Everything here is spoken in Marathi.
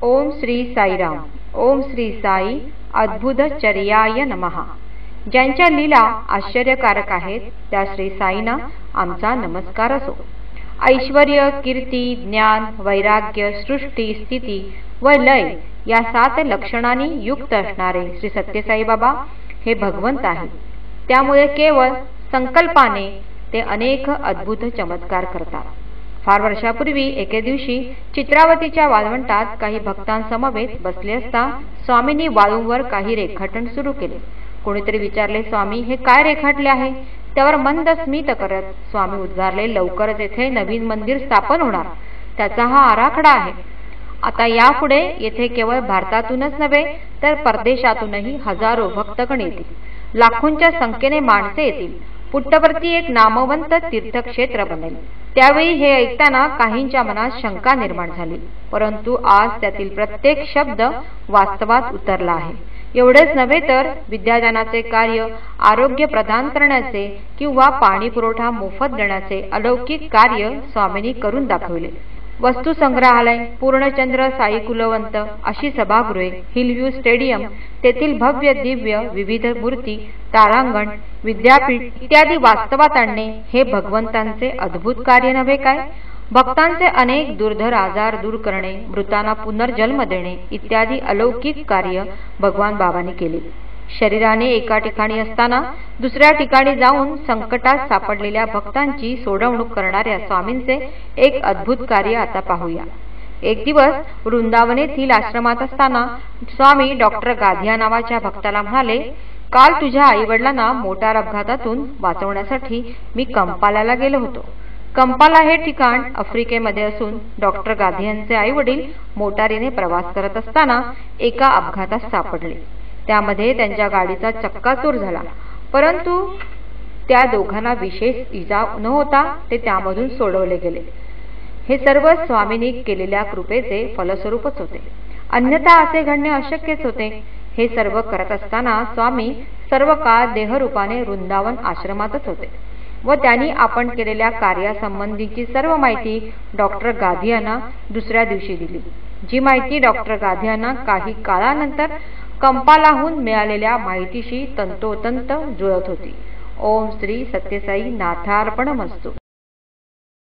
ओम श्री साईराम। ओम श्री साई अद्भुतचर्याय नमः। ज्यांच्या लीला आश्चर्यकारक आहेत त्या श्री साईंना आमचा नमस्कार असो। ऐश्वर्य, कीर्ती, ज्ञान, वैराग्य, सृष्टी, स्थिती व लय या 7 लक्षणांनी युक्त असणारे श्री सत्यसाई बाबा हे भगवंत आहेत। त्यामुळे केवळ संकल्पाने ते अनेक अद्भुत चमत्कार करतात। फार वर्षापूर्वी एके दिवशी चित्रावतीच्या वाळवंटात काही भक्तांसमवेत बसले असता स्वामींनी वाळूंवर काही रेखाटन सुरू केले। कोणीतरी विचारले, स्वामी हे काय रेखाटले आहे? त्यावर मंद स्मित करत स्वामी उद्गारले, लवकरच येथे नवीन मंदिर स्थापन होणार, त्याचा हा आराखडा आहे। आता यापुढे येथे केवळ भारतातूनच नव्हे तर परदेशातूनही हजारो भक्तगण येतील, लाखोंच्या संख्येने माणसे येतील, पुट्टवरती एक नामवंत तीर्थक्षेत्र बनेल। त्यावेळी हे ऐकताना काहींच्या मनात शंका निर्माण झाली, परंतु आज त्यातील प्रत्येक शब्द वास्तवात उतरला आहे। एवढेच नव्हे तर विद्यादानाचे कार्य, आरोग्य प्रदान करण्याचे किंवा पाणी पुरवठा मोफत देण्याचे अलौकिक कार्य स्वामींनी करून दाखवले। वस्तू संग्रहालय, पूर्णचंद्र साई कुलवंत अशी सभागृहे, हिलव्ह्यू स्टेडियम, तेथील भव्य दिव्य विविध मूर्ती, तारांगण, विद्यापीठ इत्यादी वास्तवात आणणे हे भगवंतांचे अद्भुत कार्य नव्हे काय? भक्तांचे अनेक दुर्धर आजार दूर करणे, मृतांना पुनर्जन्म देणे इत्यादी अलौकिक कार्य भगवान बाबांनी केले। शरीराने एका ठिकाणी असताना दुसऱ्या ठिकाणी जाऊन संकटात सापडलेल्या भक्तांची सोडवणूक करणाऱ्या स्वामींचे एक अद्भुत कार्य आता पाहूया। एक दिवस वृंदावन येथील आश्रमात असताना स्वामी डॉक्टर गाधिया नावाच्या भक्ताला म्हणाले, काल तुझ्या आईवडिलांना मोटार अपघातातून वाचवण्यासाठी मी कंपालाला गेलो होतो। कंपाला हे ठिकाण आफ्रिकेमध्ये असून डॉक्टर गाधियांचे आईवडील मोटारीने प्रवास करत असताना एका अपघातात सापडले। त्यामध्ये त्यांच्या गाडीचा चक्काचूर झाला, परंतु त्या दोघांना विशेष इजा न होता ते त्यामधून सोडवले गेले। हे सर्व स्वामींनी केलेल्या कृपेचे फलस्वरूपच होते, अन्यथा असे घडणे अशक्यच होते। हे सर्व करत असताना स्वामी सर्व काळ देहरूपाने वृंदावन आश्रमातच होते व त्यांनी आपण केलेल्या कार्यासंबंधीची सर्व माहिती डॉक्टर गाधियांना दुसऱ्या दिवशी दिली, जी माहिती डॉक्टर गाधियांना काही काळानंतर कंपालाहून मिळालेल्या माहितीशी तंतोतंत जुळत होती। ओम श्री सत्यसाई नाथार्पणमस्तु।